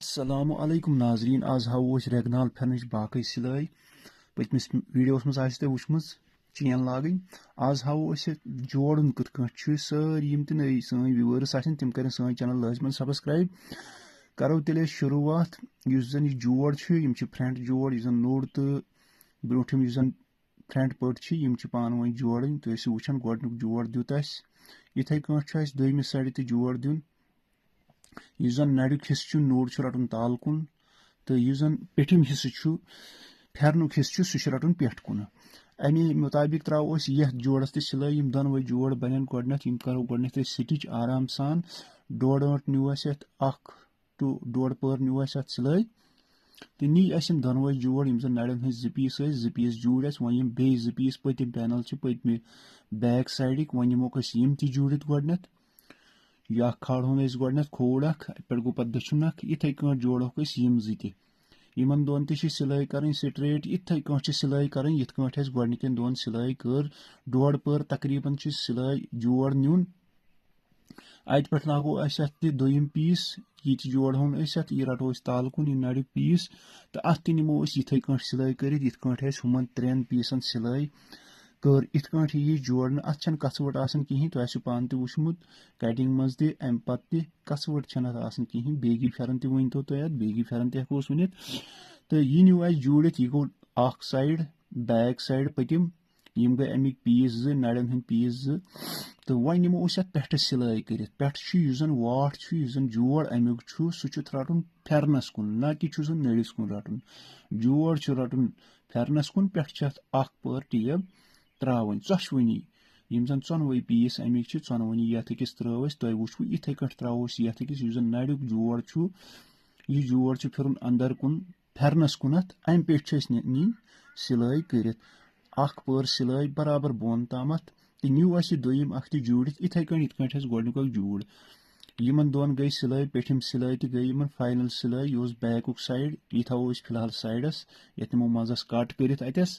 Assalamu alaikum नाजरीन आज हावो रेगनाल फेरन बाकी सिलाई पतमिस वीडियोस मज आसि वुचमज चेन लागन आज हावो जोड़न कत सारी यम ते नई सन व्यूअर्स आसन तिम करें सन चैनल लाजमन सब्सक्राइब करो तेले शुरुआत युस जन यह जोड़ यम फ्रंट जोड़ यह जन नोड़ तो ब्रोठम यह जन फ्रंट पट यम पान वन जोड़न तो वुचान गोडनुक जोड़ दित इथे दोयमिस साइड ते जोड़ दिन यह जन नड़ुक हिस्स नोड़ रटन ताल कुन तो यह जन पेठिम हिस्स फेरनुक हिस्स सह रटन पेठ कुन अमे मुताबिक त्रो यह जोड़स ते सिलाई यम दोनवे जोड़ बन गोडनथ यम करो गोडनथ स्टिच आराम सान डोड़ आंट न्यू अख टू डोड़ पर न्यू अत सिलाई तो नी दोनवे जोड़ यम जन नड़न हज जि पीस जूड़ वन यम बे जि पीस पतिम पैनल पतमे बैक साइडिक वन यमोक यम ति जूड़ित गोडनथ यह खाड़ोन गोडनथ खोड़ पे गो पे दछुन इथे जोड़ोक यम इन दोन सिलाई कर स्ट्रेट इथे सिलाई कर गोडनिकन दोन सिलाई कर डोड़ पर तकरीबन सिलाई जोड़ नुन अत पे लागो दोयम पीस ये जोड़ोन यह रटो ताल कुन यह नड़ुक पीस तो अत नमो इथे सिलाई कर हुमन 3 पीसन सिलाई कर इत यह जोड़न अत कसवट कहीं तो पान तुचमुत कटिंग मज अम पे कसवट कहीं बेगी फेरन वन तो बेगी फेरन तकोस वन तो यह न्यू जूड़ित यह गो अख साइड बैक साइड पतिम यम गई अमिक पीस नड़न हंद पीस तो वन नमो पे सिलाई कर पे वाट जोड़ अमुक सह रटन फेरनस कुन ना कि नड़िस कुन रटन जोड़ रटन फेरनस कुन पे अख पर टेब त्रावन चोशवनी यम जन चोनवे पीस अमिक चोनवनी ये त्रस तुम वो इथे त्रोस ये जन नड़ुक जोड़ यह जोड़ फिर अंदर कुन फेरनस कुनत अम पे नी सिलाई कर अख पर सिलाई बराबर बोन ताम तो न्यू दोयम अख जूड़ित इथे गोडनुक जूड़ यमन दोन गई सिलाई पेठिम सिलाई तो गई यमन फाइनल सिलाई यह बैकुक साइड यह थो फिलहाल साइडस ये तमो मजस कट कर अतस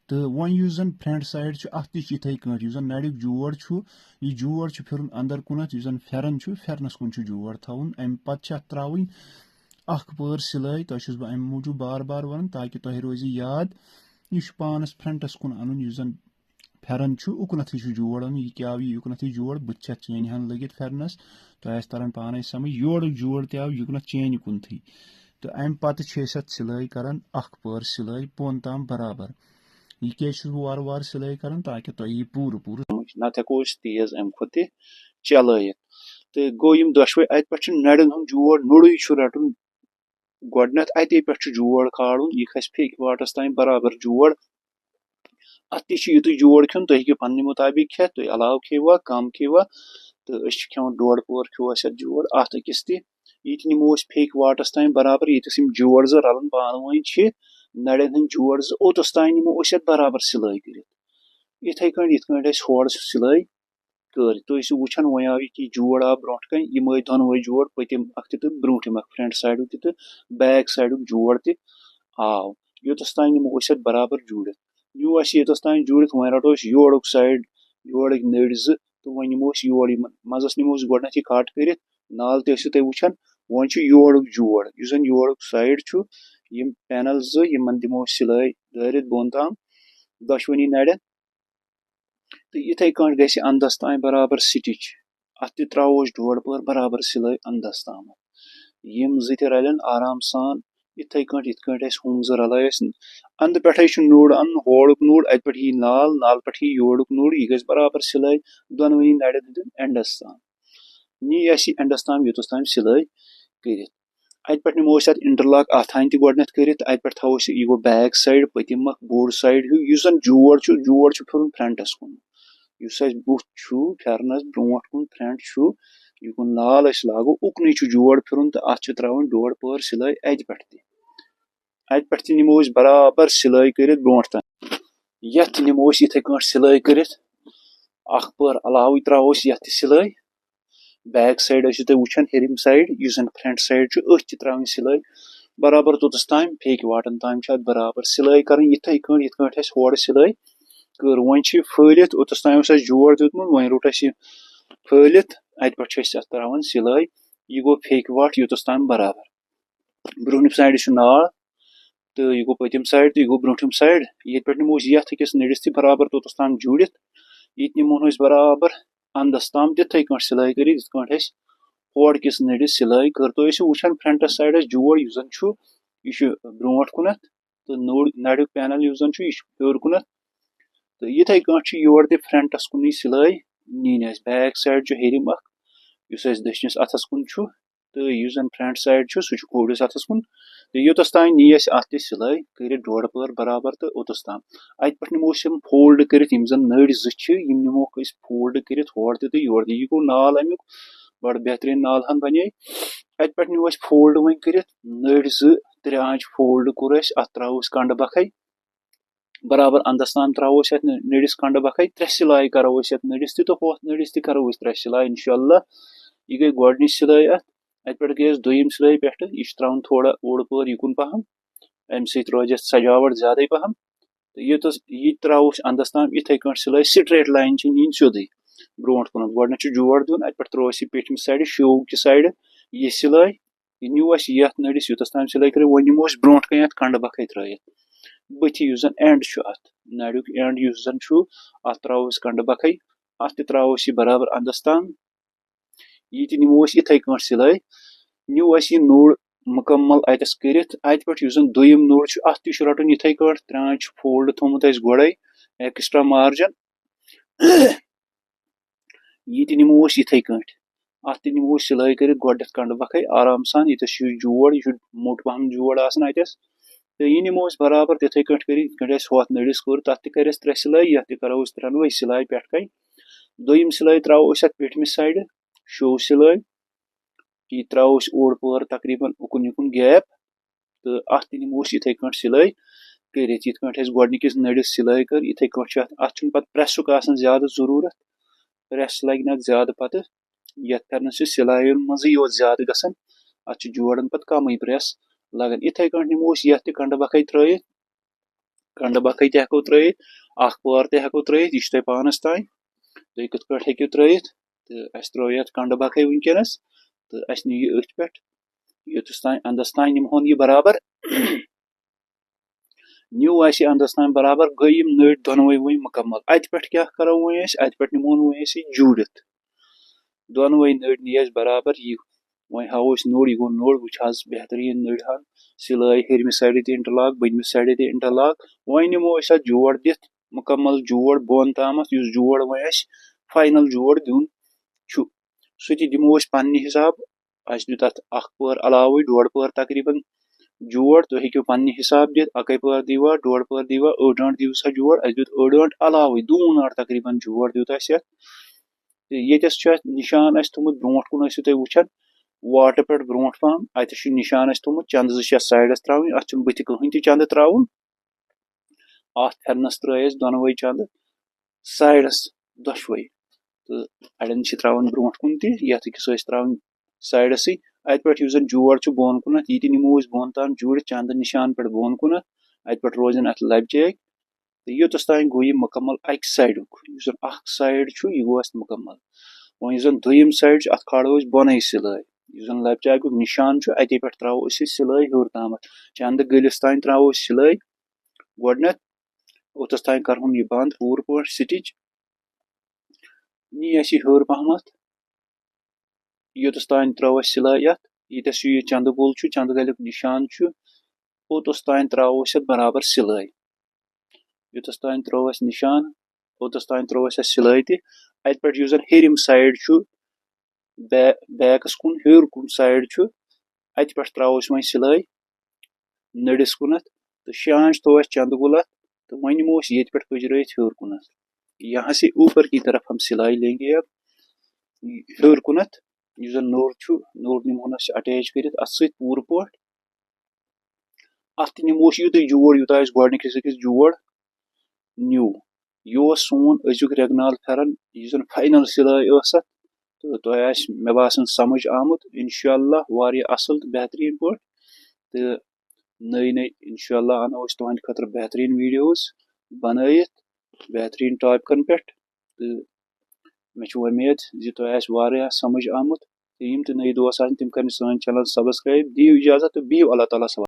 तो वन जन फ्रंट साइड अत इथे जन नड़ुक जोड़ यह जोड़ फिर अंदर कुनत जन फेरन फेरनस कुन जोड़ थवन अम पे त्रावन अख पर सिलाई तुम बह अम मूजूब बार बार वन ताकि तुह रोज याद यह पानस फ्रंटस कुन अन जन फेरन उकनथ जोड़ अन यह क्या युकनथ जोड़ बह चेन हन लगित फेरनस तो तरन पान समझ योड़ जोड़ तव युकनथ चेन कुन तो अम पे सिलाई कर अख पर सिलाई बोन ताम बराबर यह क्या वार वार सिलाई कर ताकि तुह यह पूर पूर नत हेको तेज अम खुद चल तो गो यम दशवे अत पे नड़न हूं जोड़ नोड़े रटन गोडनथ अते पे जोड़ खाड़न यह खस फेक वाटस ताम बराबर जोड़ अत यु जोड़ खुन तुम हेको पन्ने मुताबिक खेत तुम अलाव खेवा कम खेवा तो खेवान डोड़ पोर खो जोड़ अत अकिस ये नमो फेक वाटस ताम बराबर ये जोड़ रलन पान वन नड़न हंद जोड़ ओतस ताम नमो बराबर सिलाई कर इथे होड़ सिलाई कर तुम वुचान वो आव यह जोड़ आव ब्रोट कन यम दोनवे जोड़ पतिम अख तो ब्रोठिम फ्रंट साइड तो बैक साइड जोड़ आव योतस ताम नमो बराबर जूड़ित न्यू योतस ताम जूड़ित वो रटो योड़ साइड योड़ नड़ तो वो नमो योड़ मजस नमो गोडनथ कट कर नाल तुम वुचान वो योड़ जोड़ जन योड़ साइड यम पैनल यमन दिमो सिलाई दारित बोन ताम दशवनी नड़न तो इथे ग अंदस ताम बराबर स्टिच अत त्रोस डोड़ पर बराबर सिलाई अंदस ताम यम रलन आराम सान इथे हम रलाय अंद पे नोड़ अन होड़ुक नोड़ अत पे यी नाल नाल पे यी योड़ुक नोड़ यह गई बराबर सिलाई दोनवनी नड़न दिन एंडस ताम नी एंडस ताम योतस ताम सिलाई कर अत पे नमो इंटरलॉक अथान गोडनथ कर अत पे थो यह गो बैक साइड पतिम बोड़ साइड जन जोड़ फिर फ्रंटस कुन बुथ फेरनस ब्रोट कुन फ्रंट यह कुन नाल लागो उकन जोड़ फिर तो अत त्रावन डोड़ पर सिलाई अत पे नमो बराबर सिलाई कर ब्रोट तक ये नमो इथे सिलाई कर अख पर अलाव त्रोस ये सिलाई बैक साइड तुम वुचान हेरिम साइड जन फ्रंट साइड अथ त्रावन सिलाई बराबर तोतस ताम फेक वाटन ताम बराबर सिलाई कर इथे होड़ सिलाई कर वो फहलित ओतस ताम जोड़ दितमुत वो रोट फहलित अत पे त्रावन सिलाई यह गो फेक वाट योतस ताम बराबर ब्रोहनिम साइड नाल तो यह गो पतिम साइड तो यह गो ब्रोठिम साइड ये पे नमो ये अकिस नड़िस तह बराबर तोतस ताम जुड़ित ये नमोन बराबर अंदस ताम तिथे कट सिलाई कर होड़ किस नड़िस सिलाई कर तो वुचान फ्रंटस साइड जोड़ यह ब्रोट कुन तो नड़ुक पैनल यह हेर कुन तो इथे कट योर दि फ्रंटस कुन सिलाई नीन बैक साइड हेरिम दशनिस अथस कुन तो जन फ्रंट साइड सह खोड़िस अथस कुन तो योतस तान नी अत सिलाई कर डोड़ पर बराबर तो ओतस ताम अत पे नमो फोल्ड कर नड़ नमोक फोल्ड कर होड़ तो योर यह गो नाल अमुक बड़ बेहतरीन नाल हन बने अत पे न्यू फोल्ड वन कर नड़ त्रे आंच फोल्ड कोर अत त्रो कंड बखै बराबर अंदस ताम त्रो नड़िस कंड बखै त्रे सिलाई करो नड़िस तो होथ नड़िस करो त्रे सिलाई इंशाल्लाह यह गई गोडनिच सिलाई अत पे गई दोयम सिलाई पे यह त्रावन थोड़ा ओड़ पर युकुन पहम अम सत रोज सजावट ज्यादा पहम तो यह त्रो अंदस ताम इथे कट सिलाई स्ट्रेट लाइन नीन सोदे ब्रोट कुन गोडन जोड़ दिन अत पे त्रो पेटम साइड शो कि साइड यह सिलाई यह न्यू ये नड़िस युतस ताम सिलाई कर वो नमो ब्रोट कन कंड बखै त्रत बथि एंड अत नड़ुक एंड अत त्रो कंड बखै अत त्रो बराबर अंदस ताम ये नमो इथे कट सिलाई न्यू यह नोड़ मुकम्मल अतस कर अत पे दोयम नोड़ अत रटन इथे कट त्रे आंच फोल्ड थोमुत गोड़े एक्स्ट्रा मार्जन ये नमो इथे कट अत नमो सिलाई कर गोड कंड बखै आराम सान ये जोड़ यह मोट पहम जोड़ अतस तो यह नमो बराबर तिथे कट कर होथ नड़िस कोर तथ कर त्रे सिलाई यह करो त्रेनवे सिलाई पे कन दोयम सिलाई त्रो पेटमिस साइड शो सिलाई यह त्रो ओड़ पर तकरीबन उकुन युकुन गैप तो अत नमो इथे कट सिलाई कर गोडनिकिस नड़िस सिलाई कर इथे कट अत प्रेसुक ज्यादा जरूरत प्रेस लग ना ज्यादा पत ये कर सिलाई मजे योत ज्यादा गसन अत जोड़न पे कम प्रेस लगन इथे कट नमो ये कंड बखै त्रत कंड बखै तको त्रत पार तको त्रत यह तुम पानस तान तुम कत पे हेकु त्रत तो अस त्रो ये कंड बखै वनकस तो अस नी यह अथ पे योतस तान अंदस तान निमोन यह बराबर न्यू अंदस तान बराबर गई नड़ दोनवे वो मुकम्मल अत पे क्या करो वो अत पे निमोन वो जुड़ित दोनवे नड़ नी बराबर यह वो हाव नोड़ यह गो नोड़ वो बेहतरीन नड़ हन सिलाई हेरमि साइड इंटरलॉक बनमिस साइड इंटरलॉक वो नमो जोड़ दिथ मुकम्मल जोड़ बोन ताम जोड़ वो फाइनल जोड़ दिन सह दिमो पन्ने हिसाब अस दित अत पर अलावे डोड़ पर तकरीबन जोड़ तो हेकु पन्ने हिसाब दित अकै पर दीवा डोड़ पर दीवा अड़ आंट दिव सा जोड़ अस दित अड़ आंट अलावे दून आंट तकरीबन जोड़ दित अस येतस निशान थोमुत ब्रोट कुन तुम वुचान वाटर पे ब्रोट पहम अत निशान थोमुत चंद साइडस त्रावन अत बुथ कहीं तह चंद त्रावन अत फेरनस त्रयस दोनवे चंद साइडस दशवे तो अड़न त्रावन ब्रोट कुन तथ त्रावन साइडस अत पे जोड़ बोन कुन ये नमो बोन ताम जुड़ चंद निशान पे बोन कुन अत पे रोजन अत लबचैक तो योतस तान गो यह मुकम्मल अक साइडुक साइड यह गो मुकम्मल वो दोयम साइड अत खाड़ो बोन सिलाई लबचैक निशान अते पे त्रो सिलाई हेर ताम चंद गलिस तान त्रो सिलाई गोडन ओतस तान करहुन यह बंद पूर पे स्टिच नी हेर पहम योतस तान त्रो सिलाई यीतस यह चंद गोल चंद गलुक निशान ओतस तान त्रो बराबर सिलाई योतस तान त्रो निशान ओतस तान त्रो सिलाई तत पे हेरिम साइड बैकस कुन हेर कुन साइड अत पे त्रो वो सिलाई नड़िस कुन तो शांच तो चंद गुल तो वो नमो ये पे पजर हेर कुन यहाँ से ऊपर की तरफ हम सिलाई लेंगे अब हेर कुन नोर नोर निमोन अटैच कर पूर पे अत नमो यूत जोड़ यूत गोडनिकिस जोड़ न्यू यह सोन अजुक रेगनाल फेरन यह फाइनल सिलाई तो तुह मे बासन समझ आमुत इंशाल्लाह वारिया असल बेहतरीन पे तो नई नई इंशाल्लाह अनो तुहद खतर बेहतरीन वीडियोस बनत बेहतरीन टॉपिकन पे तो मे उम्मीद तुह वारिया समझ आमुत यम ते नई दोस्त आन तिम कर सान चैनल सब्सक्राइब। दियो इजाजत तो बियो अल्लाह ताला।